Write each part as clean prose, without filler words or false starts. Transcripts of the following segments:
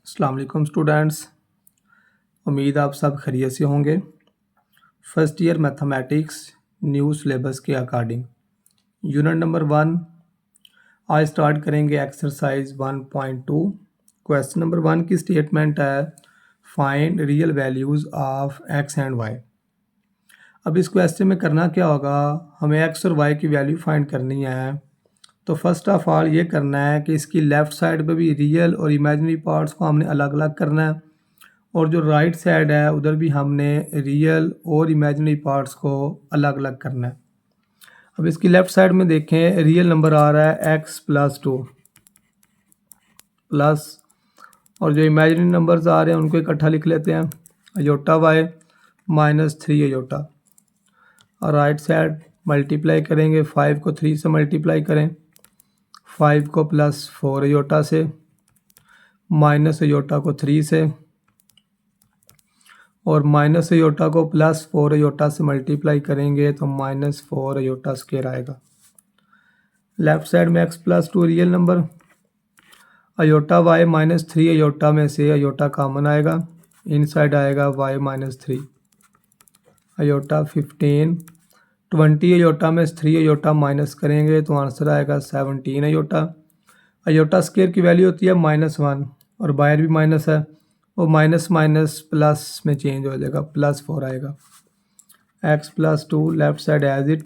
अस्सलाम वालेकुम स्टूडेंट्स। उम्मीद आप सब खैरियत से होंगे। First year mathematics new syllabus के अकॉर्डिंग यूनिट नंबर 1 आज स्टार्ट करेंगे एक्सरसाइज 1.2। क्वेश्चन नंबर 1 की स्टेटमेंट है find real values of x and y. अब इस क्वेश्चन में करना क्या होगा, हमें एक्स और वाई की वैल्यू फाइंड करनी है। तो फर्स्ट ऑफ ऑल ये करना है कि इसकी लेफ़्ट साइड पे भी रियल और इमेजिनरी पार्ट्स को हमने अलग अलग करना है, और जो राइट साइड है उधर भी हमने रियल और इमेजिनरी पार्ट्स को अलग अलग करना है। अब इसकी लेफ़्ट साइड में देखें, रियल नंबर आ रहा है x प्लस 2 प्लस, और जो इमेजिनरी नंबर्स आ रहे हैं उनको इकट्ठा लिख लेते हैं, अयोटा y माइनस 3 अयोटा। और राइट साइड मल्टीप्लाई करेंगे, 5 को 3 से मल्टीप्लाई करें, 5 को प्लस 4 अयोटा से, माइनस अयोटा को 3 से, और माइनस अयोटा को प्लस 4 अयोटा से मल्टीप्लाई करेंगे तो माइनस 4 अयोटा स्क्वायर आएगा। लेफ्ट साइड में x plus 2 real number, iota y minus 3 iota में से अयोटा कॉमन आएगा, इन साइड आएगा y माइनस 3 अयोटा 15, 20 अयोटा में 3 अयोटा माइनस करेंगे तो आंसर आएगा 17 अयोटा। अयोटा स्क्वायर की वैल्यू होती है -1 और बाहर भी माइनस है, वो माइनस माइनस प्लस में चेंज हो जाएगा, प्लस 4 आएगा। x plus 2 left side as it,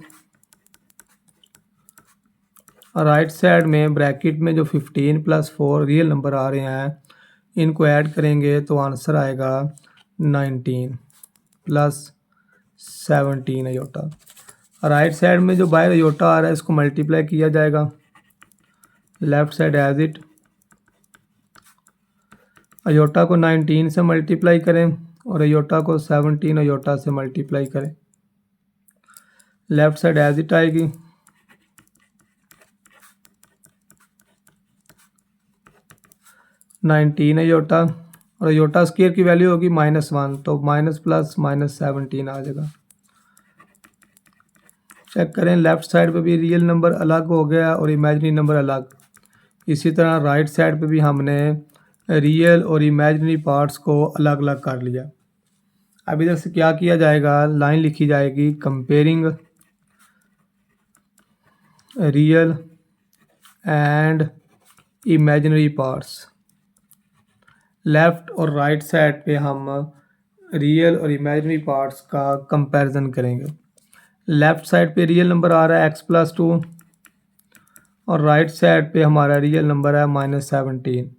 और राइट साइड में ब्रैकेट में जो 15 प्लस 4 रियल नंबर आ रहे हैं इनको ऐड करेंगे तो आंसर आएगा 19 प्लस 17 अयोटा। राइट साइड में जो बाहर अयोटा आ रहा है इसको मल्टीप्लाई किया जाएगा, left side as it, iota को 19 से मल्टीप्लाई करें और अयोटा को 17 अयोटा से मल्टीप्लाई करें, लेफ्ट साइड एज इट आएगी, -19 अयोटा, और अयोटा स्क्वायर की वैल्यू होगी -1 तो माइनस प्लस माइनस 17 आ जाएगा। चेक करें, लेफ्ट साइड पे भी रियल नंबर अलग हो गया और इमेजिनरी नंबर अलग। इसी तरह राइट साइड पे भी हमने रियल और इमेजिनरी पार्ट्स को अलग अलग कर लिया। अब इधर से क्या किया जाएगा, लाइन लिखी जाएगी comparing real and imaginary parts. Left और राइट साइड पे हम रियल और इमेजिनरी पार्ट्स का कंपैरिजन करेंगे। लेफ़्ट साइड पे रियल नंबर आ रहा है x प्लस 2 और राइट साइड पे हमारा रियल नंबर है -17।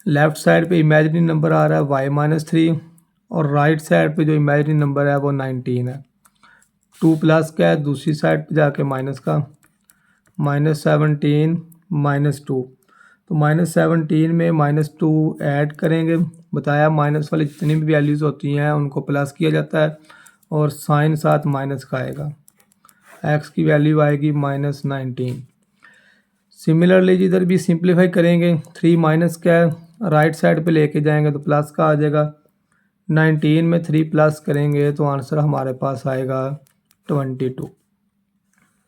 लेफ़्ट साइड पे इमेजिनरी नंबर आ रहा है y माइनस 3 और राइट साइड पे जो इमेजिनरी नंबर है वो 19 है। 2 प्लस का है, दूसरी साइड पे जाके माइनस का, -17 -2, तो -17 में -2 ऐड करेंगे। बताया माइनस वाली जितनी भी वैल्यूज़ होती हैं उनको प्लस किया जाता है और साइन साथ माइनस का आएगा, x की वैल्यू आएगी -19। सिमिलरली जिधर भी सिंप्लीफाई करेंगे, 3 माइनस का है, राइट साइड पे लेके जाएंगे तो प्लस का आ जाएगा, 19 में 3 प्लस करेंगे तो आंसर हमारे पास आएगा 22।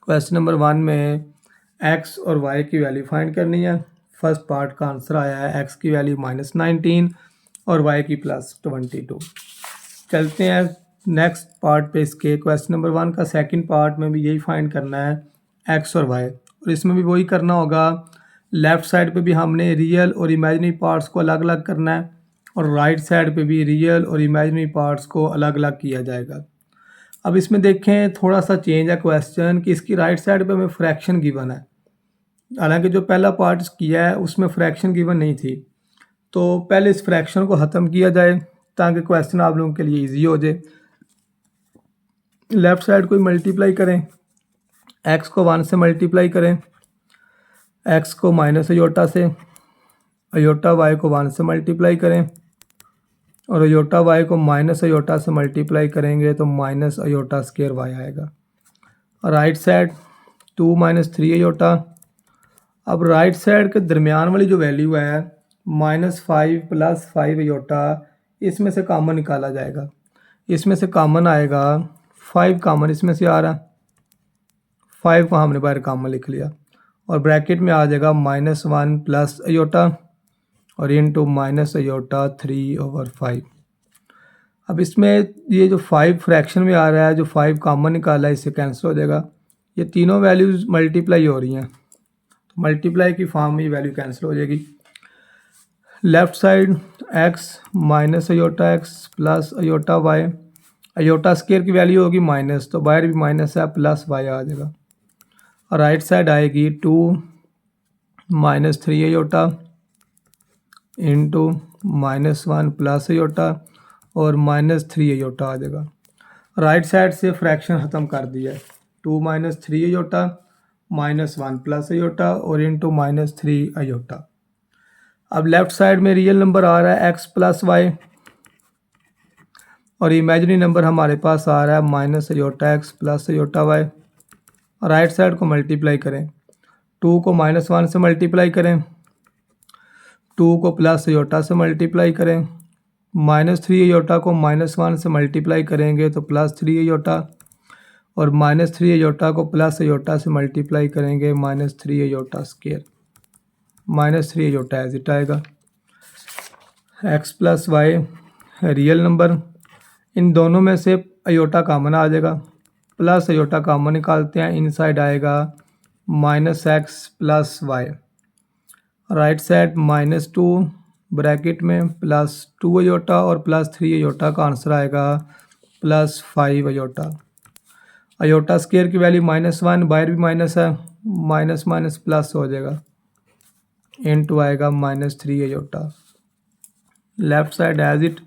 क्वेश्चन नंबर 1 में x और y की वैल्यू फाइंड करनी है। फर्स्ट पार्ट का आंसर आया है x की वैल्यू -19 और y की +22। चलते हैं नेक्स्ट पार्ट पे इसके। क्वेश्चन नंबर 1 का सेकंड पार्ट में भी यही फाइंड करना है x और y, और इसमें भी वही करना होगा। लेफ़्ट साइड पे भी हमने रियल और इमेजिनरी पार्ट्स को अलग अलग करना है और राइट साइड पे भी रियल और इमेजिनरी पार्ट्स को अलग अलग किया जाएगा। अब इसमें देखें थोड़ा सा चेंज है क्वेश्चन कि इसकी राइट साइड पे हमें फ्रैक्शन गिवन है, हालांकि जो पहला पार्ट किया है उसमें फ्रैक्शन गिवन नहीं थी। तो पहले इस फ्रैक्शन को ख़त्म किया जाए ताकि क्वेश्चन आप लोगों के लिए ईजी हो जाए। लेफ़्ट साइड को मल्टीप्लाई करें, x को 1 से मल्टीप्लाई करें, x को माइनस अयोटा से, अयोटा y को 1 से मल्टीप्लाई करें और अयोटा y को माइनस अयोटा से मल्टीप्लाई करेंगे तो माइनस अयोटा स्क्वायर y आएगा। Right side 2 minus 3 iota. अब राइट साइड के दरमियान वाली जो वैल्यू है -5 + 5 अयोटा, इसमें से कॉमन निकाला जाएगा। इसमें से कॉमन आएगा 5, कॉमन इसमें से आ रहा है, 5 को हमने बाहर कॉमन लिख लिया और ब्रैकेट में आ जाएगा -1 + अयोटा और इंटू माइनस अयोटा 3/5। अब इसमें ये जो 5 फ्रैक्शन में आ रहा है, जो 5 कॉमन निकाला है, इससे कैंसिल हो जाएगा। ये तीनों वैल्यूज़ मल्टीप्लाई हो रही हैं, तो मल्टीप्लाई की फॉर्म में ये वैल्यू कैंसिल हो जाएगी। Left side x minus iota x plus iota y, iota square की वैल्यू होगी माइनस, तो बाहर भी माइनस है, प्लस y आ जाएगा। और राइट साइड आएगी 2 minus 3 iota into -1 plus iota और -3 अयोटा आ जाएगा। राइट साइड से फ्रैक्शन ख़त्म कर दिया है, 2 माइनस 3 अयोटा -1 प्लस अयोटा और इंटू -3 अयोटा। अब लेफ्ट साइड में रियल नंबर आ रहा है x प्लस वाई और इमेजिनरी नंबर हमारे पास आ रहा है minus iota x plus iota y। Right side को मल्टीप्लाई करें, 2 को -1 से मल्टीप्लाई करें, 2 को प्लस अयोटा से मल्टीप्लाई करें, -3 अयोटा को -1 से मल्टीप्लाई करेंगे तो +3 अयोटा, और -3 अयोटा को प्लस अयोटा से मल्टीप्लाई करेंगे -3 iota square, -3 iota as it आएगा। x plus Y real number, इन दोनों में से अयोटा कॉमन आ जाएगा, प्लस अयोटा कॉमन निकालते हैं, इनसाइड आएगा -x plus y. Right side -2 bracket में +2 अयोटा और +3 अयोटा का आंसर आएगा +5 अयोटा। अयोटा स्केयर की वैल्यू -1, बाहर भी माइनस है, माइनस माइनस प्लस हो जाएगा, इनटू आएगा -3 iota. Left side as it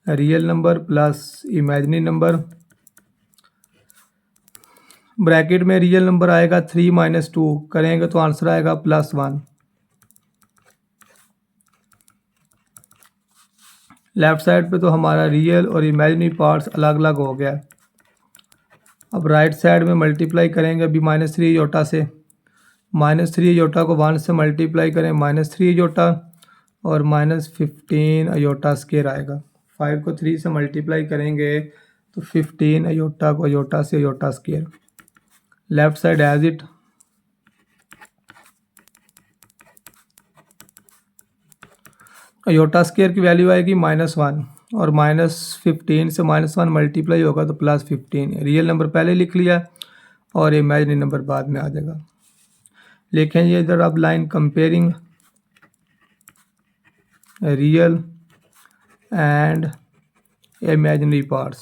real number plus imaginary number, bracket में रियल नंबर आएगा 3 - 2 करेंगे तो आंसर आएगा +1। लेफ्ट साइड पे तो हमारा रियल और इमेजिनरी पार्ट्स अलग अलग हो गया। अब राइट साइड में मल्टीप्लाई करेंगे अभी -3 अयोटा से, -3 अयोटा को 1 से मल्टीप्लाई करें -3 अयोटा और -15 अयोटा स्केयर आएगा। 5 को 3 से मल्टीप्लाई करेंगे तो 15 अयोटा को अयोटा से iota square. Left side as it, iota square की वैल्यू आएगी -1 और -15 से -1 मल्टीप्लाई होगा तो +15। रियल नंबर पहले लिख लिया और इमेजिनरी नंबर बाद में आ जाएगा। लिखें ये इधर अब line comparing real and imaginary parts,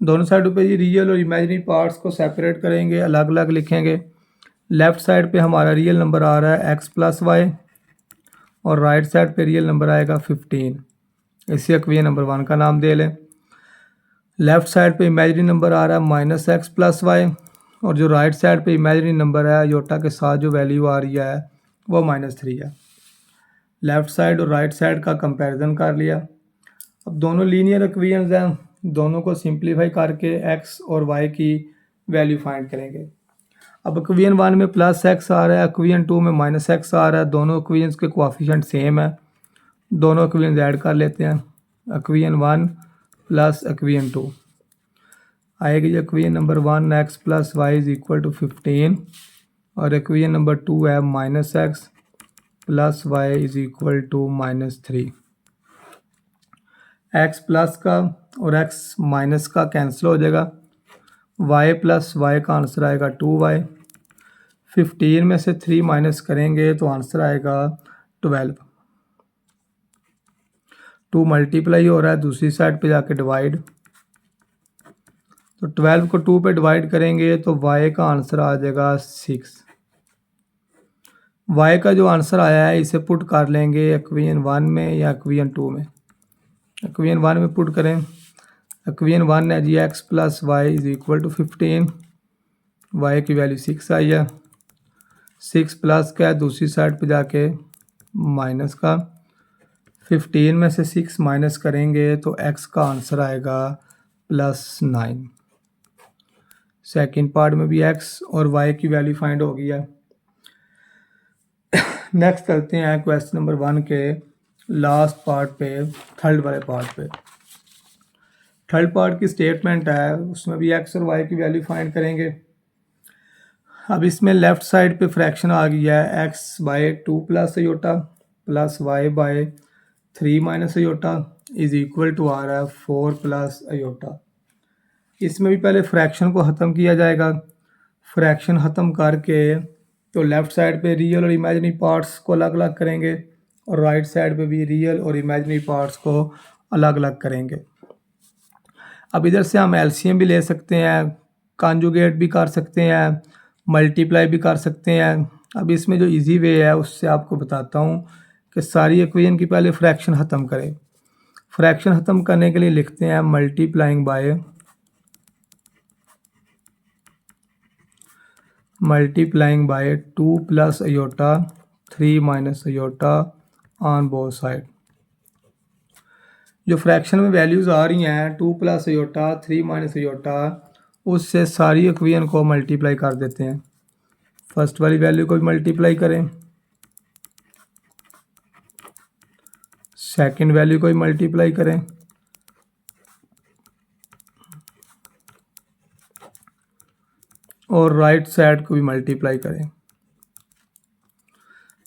दोनों साइडों पे ये रियल और इमेजिनरी पार्ट्स को सेपरेट करेंगे, अलग अलग लिखेंगे। लेफ्ट साइड पे हमारा रियल नंबर आ रहा है x प्लस वाई और राइट साइड पे रियल नंबर आएगा 15, इसी इक्वेशन नंबर 1 का नाम दे लें। लेफ्ट साइड पे इमेजिनरी नंबर आ रहा है -x प्लस वाई और जो राइट साइड पे इमेजिनरी नंबर है अयोटा के साथ जो वैल्यू आ रही है वो -3 है। लेफ्ट साइड और राइट साइड का कंपैरिजन कर लिया। अब दोनों लीनियर इक्वेशंस हैं, दोनों को सिंप्लीफाई करके x और y की वैल्यू फाइंड करेंगे। अब इक्वेशन 1 में +x आ रहा है, इक्वेशन 2 में -x आ रहा है, दोनों इक्वेशंस के कोएफिशिएंट सेम है, दोनों इक्वेशंस ऐड कर लेते हैं। इक्वेशन 1 प्लस इक्वेशन 2 आएगी equation number 1 x plus y is equal to 15 और इक्वेशन नंबर 2 है -x plus y is equal to -3। x plus का और x माइनस का कैंसिल हो जाएगा, y प्लस वाई का आंसर आएगा 2y। 15 में से 3 माइनस करेंगे तो आंसर आएगा 12। 2 मल्टीप्लाई हो रहा है, दूसरी साइड पे जाके डिवाइड, तो 12 को 2 पे डिवाइड करेंगे तो y का आंसर आ जाएगा 6। y का जो आंसर आया है इसे पुट कर लेंगे इक्वेशन 1 में या इक्वेशन 2 में। इक्वेशन 1 में पुट करें, इक्वेशन 1 है जी x plus y is equal to 15, y की वैल्यू 6 आई है, 6 प्लस का है दूसरी साइड पे जाके माइनस का, 15 में से 6 माइनस करेंगे तो x का आंसर आएगा +9। सेकंड पार्ट में भी x और y की वैल्यू फाइंड हो गई है। नेक्स्ट चलते हैं क्वेश्चन नंबर 1 के लास्ट पार्ट पे, थर्ड वाले पार्ट पे। थर्ड पार्ट की स्टेटमेंट है, उसमें भी x और y की वैल्यू फाइंड करेंगे। अब इसमें लेफ्ट साइड पे फ्रैक्शन आ गया है x by 2 plus iota plus Y by 3 minus iota is equal to आ रहा है 4 प्लस अयोटा। इसमें भी पहले फ्रैक्शन को ख़त्म किया जाएगा। फ्रैक्शन ख़त्म करके तो लेफ़्ट साइड पे रियल और इमेजिनरी पार्ट्स को अलग अलग करेंगे और राइट साइड पे भी रियल और इमेजिनरी पार्ट्स को अलग अलग करेंगे। अब इधर से हम एलसीएम भी ले सकते हैं, कॉन्जुगेट भी कर सकते हैं, मल्टीप्लाई भी कर सकते हैं। अब इसमें जो इजी वे है उससे आपको बताता हूँ कि सारी इक्वेशन की पहले फ्रैक्शन ख़त्म करें। फ्रैक्शन ख़त्म करने के लिए लिखते हैं multiplying by 2 plus aorta 3 minus aorta on both side. जो फ्रैक्शन में वैल्यूज़ आ रही हैं 2 प्लस अयोटा 3 माइनस अयोटा, उससे सारी इक्वेशन को मल्टीप्लाई कर देते हैं। फर्स्ट वाली वैल्यू को भी मल्टीप्लाई करें, सेकंड वैल्यू को भी मल्टीप्लाई करें, और राइट साइड को भी मल्टीप्लाई करें।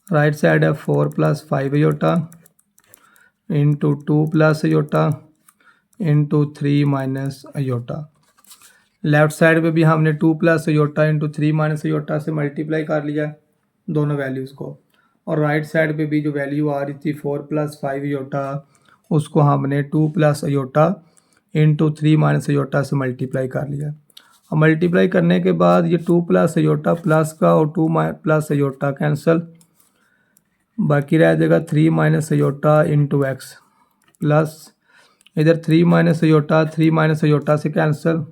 राइट साइड है 4 plus 5 iota into 2 plus iota into 3 minus iota. Left side पे भी हमने 2 plus iota into 3 minus iota से मल्टीप्लाई कर लिया दोनों वैल्यूज़ को, और राइट साइड पे भी जो वैल्यू आ रही थी 4 प्लस 5 अयोटा, उसको हमने 2 plus iota into 3 minus iota से मल्टीप्लाई कर लिया। और मल्टीप्लाई करने के बाद ये 2 प्लस अयोटा प्लस का और 2 प्लस अयोटा कैंसल, बाकी रह जाएगा 3 minus iota into x, plus इधर 3 माइनस अयोटा से कैंसल,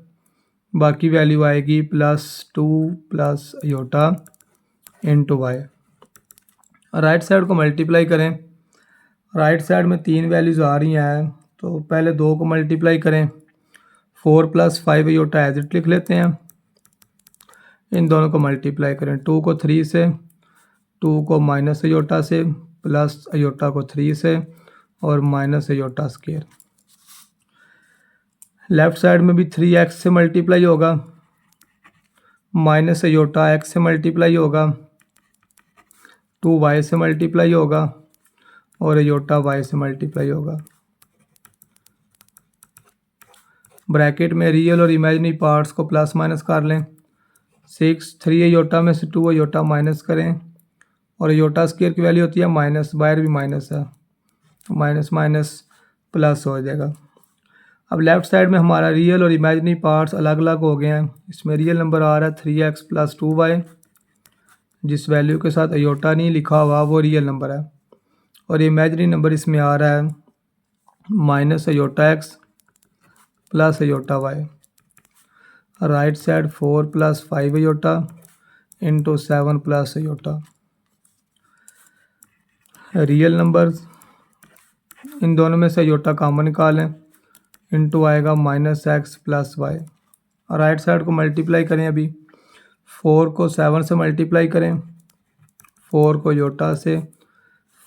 बाकी वैल्यू आएगी plus 2 plus iota into y. Right side को मल्टीप्लाई करें। राइट साइड में 3 वैल्यूज़ आ रही हैं, तो पहले 2 को मल्टीप्लाई करें। 4 प्लस 5 अयोटा एज इट लिख लेते हैं। इन दोनों को मल्टीप्लाई करें, 2 को 3 से, 2 को माइनस अयोटा से, प्लस अयोटा को 3 से, और minus iota square. Left side में भी 3x से मल्टीप्लाई होगा, माइनस अयोटा x से मल्टीप्लाई होगा, 2y से मल्टीप्लाई होगा, और अयोटा y से मल्टीप्लाई होगा। ब्रैकेट में रियल और इमेजिनरी पार्ट्स को प्लस माइनस कर लें। 3 अयोटा में से 2 अयोटा माइनस करें, और अयोटा स्क्वायर की वैल्यू होती है माइनस, बाहर भी माइनस है, माइनस माइनस प्लस हो जाएगा। अब लेफ़्ट साइड में हमारा रियल और इमेजिनरी पार्ट्स अलग अलग हो गए हैं। इसमें रियल नंबर आ रहा है 3x प्लस 2y, जिस वैल्यू के साथ अयोटा नहीं लिखा हुआ वो रियल नंबर है, और इमेजिनरी नंबर इसमें आ रहा है minus iota x plus iota y। Right side 4 plus 5 iota into 7 plus iota. Real numbers, इन दोनों में से अयोटा कॉमन निकालें, इंटू आएगा माइनस एक्स प्लस वाई। और राइट साइड को मल्टीप्लाई करें। अभी 4 को 7 से मल्टीप्लाई करें, 4 को अयोटा से,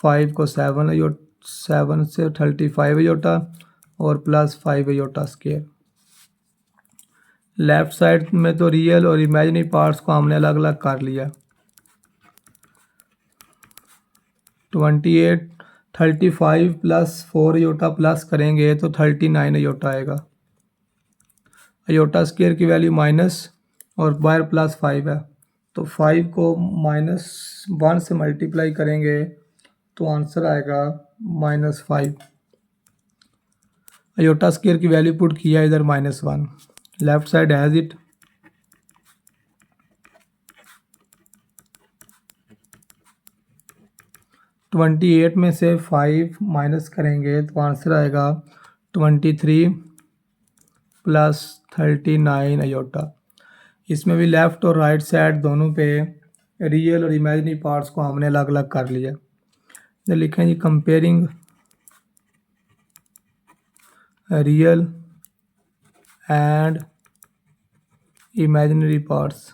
5 को 7 से 35 अयोटा, और plus 5 iota square. Left side में तो रियल और इमेजिनरी पार्ट्स को हमने अलग अलग कर लिया। 28 35 प्लस 4 अयोटा प्लस करेंगे तो 39 अयोटा आएगा। अयोटा स्क्वायर की वैल्यू माइनस और बाहर प्लस 5 है, तो 5 को -1 से मल्टीप्लाई करेंगे तो आंसर आएगा -5। अयोटा स्क्वायर की वैल्यू पुट किया इधर -1। Left side has it. Twenty 28 में से 5 माइनस करेंगे तो आंसर आएगा 23 प्लस 39 अयोटा। इसमें भी लेफ़्ट और राइट साइड दोनों पे रियल और इमेजिनरी पार्ट्स को हमने अलग अलग कर लिया। तो लिखें जी comparing real and imaginary parts.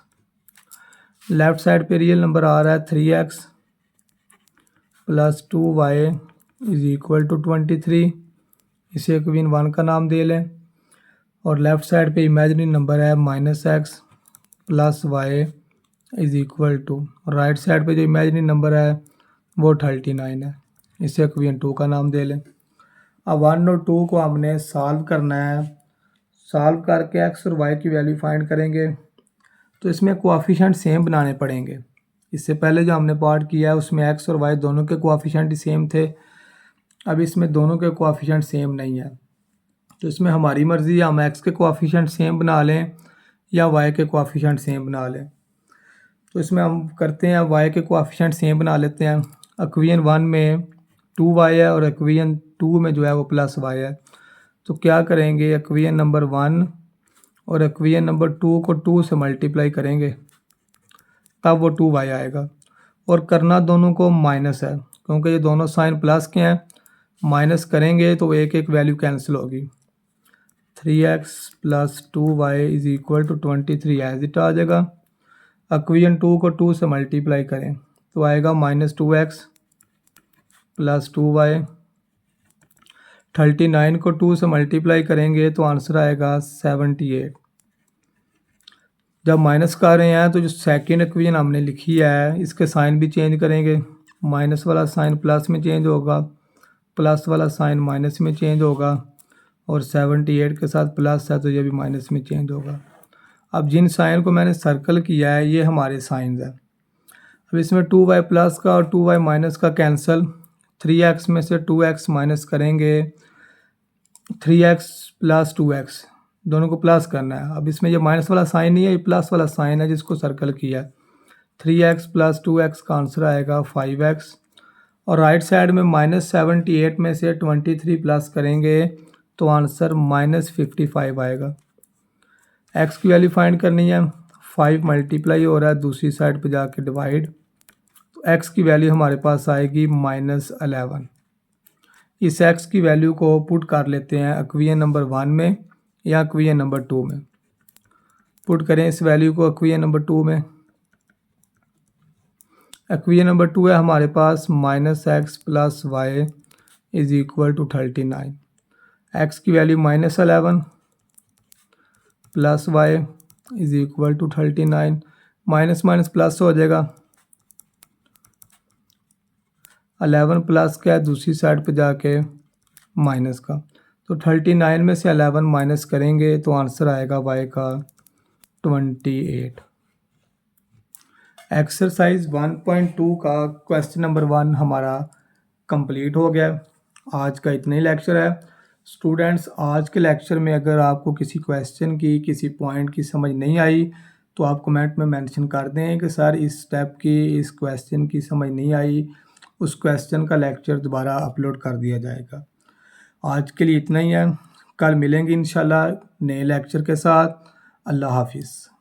Left side पे रियल नंबर आ रहा है 3x plus 2y is equal to 23, इसे इक्वेशन 1 का नाम दे लें। और लेफ़्ट साइड पे इमेजिनरी नंबर है -x plus y is equal to, right side पे जो इमेजिनरी नंबर है वो 39 है। इसे इक्वेशन 2 का नाम दे लें। अब 1 और 2 को हमने सॉल्व करना है। सॉल्व करके एक्स और वाई की वैल्यू फाइंड करेंगे। तो इसमें कोएफिशिएंट सेम बनाने पड़ेंगे। इससे पहले जो हमने पार्ट किया है उसमें एक्स और वाई दोनों के कोएफिशिएंट सेम थे। अब इसमें दोनों के कोएफिशिएंट सेम नहीं है, तो इसमें हमारी मर्ज़ी है हम एक्स के कोएफिशिएंट सेम बना लें या वाई के कोएफिशिएंट सेम बना लें। तो इसमें हम करते हैं वाई के कोएफिशिएंट सेम बना लेते हैं। इक्वेशन 1 में 2y है और इक्वेशन 2 में जो है वो प्लस वाई है। तो क्या करेंगे, इक्वेशन नंबर 1 और इक्वेशन नंबर 2 को 2 से मल्टीप्लाई करेंगे, तब वो 2y आएगा। और करना दोनों को माइनस है, क्योंकि ये दोनों साइन प्लस के हैं। माइनस करेंगे तो एक एक वैल्यू कैंसिल होगी। 3x plus 2y is equal to 23 as it आ जाएगा। इक्वेशन 2 को 2 से मल्टीप्लाई करें तो आएगा -2x प्लस 2y। 39 को 2 से मल्टीप्लाई करेंगे तो आंसर आएगा 78। जब माइनस कर रहे हैं तो जो सेकंड इक्वेशन हमने लिखी है इसके साइन भी चेंज करेंगे। माइनस वाला साइन प्लस में चेंज होगा, प्लस वाला साइन माइनस में चेंज होगा, और 78 के साथ प्लस है तो ये भी माइनस में चेंज होगा। अब जिन साइन को मैंने सर्कल किया है ये हमारे साइंस हैं। अब इसमें 2y प्लस का और 2y माइनस का कैंसिल। 3x में से 2x माइनस करेंगे, 3x प्लस 2x दोनों को प्लस करना है। अब इसमें ये माइनस वाला साइन नहीं है, ये प्लस वाला साइन है जिसको सर्कल किया है। 3x प्लस 2x का आंसर आएगा 5x। और राइट साइड में -78 में से 23 प्लस करेंगे तो आंसर -55 आएगा। x की वैल्यू फाइंड करनी है। 5 मल्टीप्लाई हो रहा है, दूसरी साइड पे जाके डिवाइड, तो x की वैल्यू हमारे पास आएगी -11। इस x की वैल्यू को पुट कर लेते हैं इक्वेशन नंबर 1 में या इक्वेशन नंबर 2 में। पुट करें इस वैल्यू को इक्वेशन नंबर 2 में। इक्वेशन नंबर 2 है हमारे पास -x plus y is equal to 39। x की value -11 plus y is equal to 39। Minus minus plus हो जाएगा। 11 प्लस का है, दूसरी साइड पे जाके माइनस का, तो 39 में से 11 माइनस करेंगे तो आंसर आएगा y का 28। एक्सरसाइज 1.2 का क्वेश्चन नंबर 1 हमारा कंप्लीट हो गया। आज का इतना ही लेक्चर है। स्टूडेंट्स, आज के लेक्चर में अगर आपको किसी क्वेश्चन की किसी पॉइंट की समझ नहीं आई तो आप कमेंट में मेंशन कर दें कि सर इस स्टेप की, इस क्वेश्चन की समझ नहीं आई। उस क्वेश्चन का लेक्चर दोबारा अपलोड कर दिया जाएगा। आज के लिए इतना ही है। कल मिलेंगे इंशाल्लाह नए लेक्चर के साथ। अल्लाह हाफिज़।